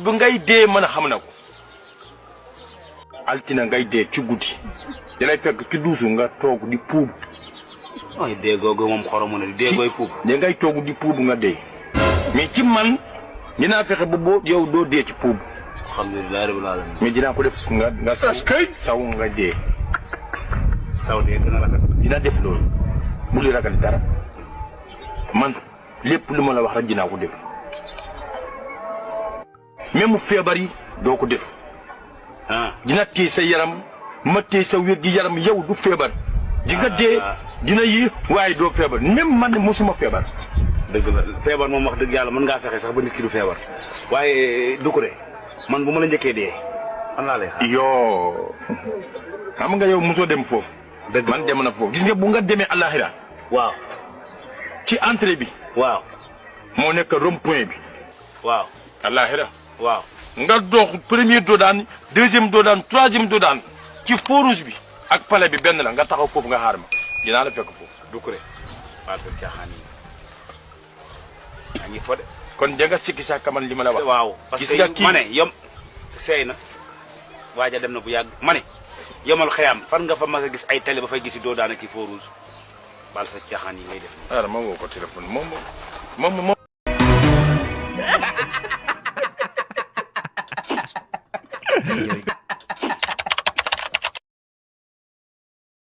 bu ngay dee mën a xam na ko altina ngay dee ci guddi dalay fekk ci duusu nga toog di puub ay dee googu moom xoromu na dee gooy puub da ngay toog di puub nga dee mais ci man dinaa fexe ba boo yow doo dee ci puub alhamdulilah rabbil alamin mais dinaa ko def nga saw nga dee saw dee dina ragal dina def loolu bu li ragal dara man lépp lu ma la wax rek dinaa ko def même feebar yi doo ko def dina téye sa yaram ma téye sa wér gi yaram yow du feebar di nga dee dina yi waaye doo feebar même man mosuma feebar dëgg la feebar moom wax dëgg yàlla mën ngaa fexe sax ba nit ki du feebar waaye du ko de man bu ma la njëkkee dee man laa lay xaar yoo xam nga yow mosoo dem foofu dëgg man dem na foofu gis nga bu nga demee àllaaxira waaw ci entrée bi waaw moo nekk rond point bi waaw àllaaxira waaw nga dox premier doodaan deuxième doodaan troisième doodaan ci feu rouge bi ak palais bi benn la nga taxaw foofu nga xaar ma dinaa la fekk foofu du ko de baal ko caaxaan yi yaa ngi fo de kon da nga sikki sa kaman li ma la wax waaw parce que ma ne yom seey na waaja dem na bu yàgg ma ne yomal xëyam fan nga fa mas a gis ay télé ba fay gisi doo daana ki feu rouge baal sa caaxaan yi ngay def ma woo ko téléphone moom